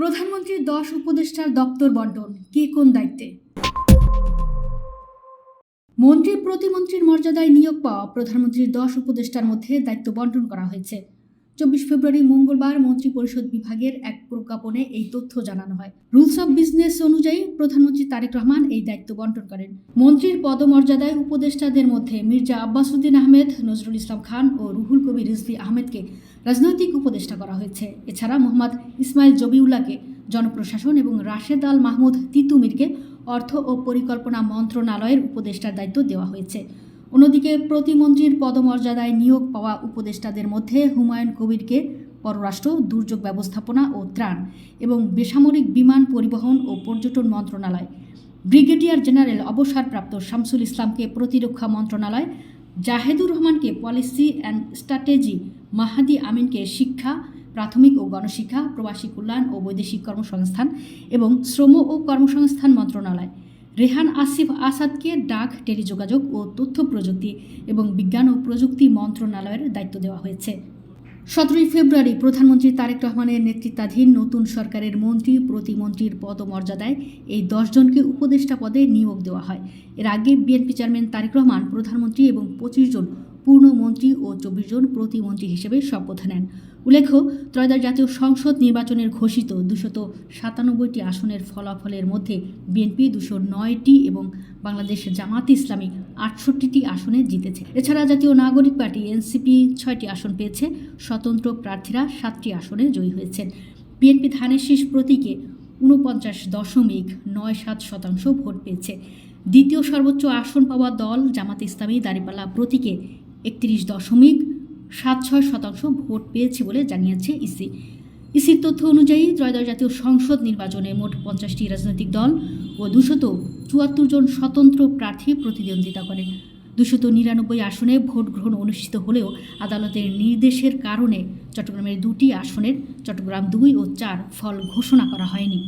প্রধানমন্ত্রীর 10 উপদেষ্টার দপ্তর বন্টন, কে কোন দায়িত্বে? মন্ত্রী প্রতিমন্ত্রীর মর্যাদায় নিয়োগ পাওয়া প্রধানমন্ত্রীর 10 উপদেষ্টার মধ্যে দায়িত্ব বন্টন করা হয়েছে। 24 ফেব্রুয়ারি মঙ্গলবার মন্ত্রী পরিষদ বিভাগের এক প্রজ্ঞাপনে এই তথ্য জানানো হয়। রুলস অব বিজনেস অনুযায়ী প্রধানমন্ত্রী তারেক রহমান এই দায়িত্ব বন্টন করেন। মন্ত্রীর পদমর্যাদায় উপদেষ্টাদের মধ্যে মির্জা আব্বাস উদ্দিন আহমেদ, নজরুল ইসলাম খান ও রুহুল কবির রিজভী আহমেদকে রাজনৈতিক উপদেষ্টা করা হয়েছে। এছাড়া মোহাম্মদ ইসমাইল জবিউল্লাহকে জনপ্রশাসন এবং রাশেদ আল মাহমুদ তিতুমিরকে অর্থ ও পরিকল্পনা মন্ত্রণালয়ের উপদেষ্টার দায়িত্ব দেওয়া হয়েছে। অন্যদিকে প্রতিমন্ত্রীর পদমর্যাদায় নিয়োগ পাওয়া উপদেষ্টাদের মধ্যে হুমায়ুন কবিরকে পররাষ্ট্র, দুর্যোগ ব্যবস্থাপনা ও ত্রাণ এবং বেসামরিক বিমান পরিবহন ও পর্যটন মন্ত্রণালয়, ব্রিগেডিয়ার জেনারেল অবসরপ্রাপ্ত শামসুল ইসলামকে প্রতিরক্ষা মন্ত্রণালয়, জাহেদুর রহমানকে পলিসি অ্যান্ড স্ট্র্যাটেজি, মাহাদি আমিনকে শিক্ষা, প্রাথমিক ও গণশিক্ষা, প্রবাসী কল্যাণ ও বৈদেশিক কর্মসংস্থান এবং শ্রম ও কর্মসংস্থান মন্ত্রণালয়, রেহান আসিফ আসাদকে ডাক, টেলিযোগাযোগ ও তথ্য প্রযুক্তি এবং বিজ্ঞান ও প্রযুক্তি মন্ত্রণালয়ের দায়িত্ব দেওয়া হয়েছে। 17 ফেব্রুয়ারি প্রধানমন্ত্রী তারেক রহমানের নেতৃত্বাধীন নতুন সরকারের মন্ত্রী প্রতিমন্ত্রীর পদমর্যাদায় এই 10 জনকে উপদেষ্টা পদে নিয়োগ দেওয়া হয়। এর আগে বিএনপি চেয়ারম্যান তারেক রহমান প্রধানমন্ত্রী এবং 25 জন পূর্ণমন্ত্রী ও 24 জন প্রতিমন্ত্রী হিসেবে শপথ নেন। উল্লেখ্য, ত্রয়োদশ জাতীয় সংসদ নির্বাচনের ঘোষিত 297টি আসনের ফলাফলের মধ্যে বিএনপি 209টি এবং বাংলাদেশ জামাত ইসলামী 68টি আসনে জিতেছে। এছাড়া জাতীয় নাগরিক পার্টি এনসিপি 6টি আসন পেয়েছে। স্বতন্ত্র প্রার্থীরা 7টি আসনে জয়ী হয়েছেন। বিএনপি ধানের শীষ প্রতীকে 49.97% ভোট পেয়েছে। দ্বিতীয় সর্বোচ্চ আসন পাওয়া দল জামাত ইসলামী দাঁড়িপাল্লা প্রতীকে 31.76% ভোট পেয়েছে বলে জানিয়েছে ইসি। ইসির তথ্য অনুযায়ী ত্রয়োদশ জাতীয় সংসদ নির্বাচনে মোট 50টি রাজনৈতিক দল ও 274 জন স্বতন্ত্র প্রার্থী প্রতিদ্বন্দ্বিতা করেন। 299 আসনে ভোট গ্রহণ অনুষ্ঠিত হলেও আদালতের নির্দেশের কারণে চট্টগ্রামের 2টি আসনের চট্টগ্রাম 2 ও 4 ফল ঘোষণা করা হয়নি।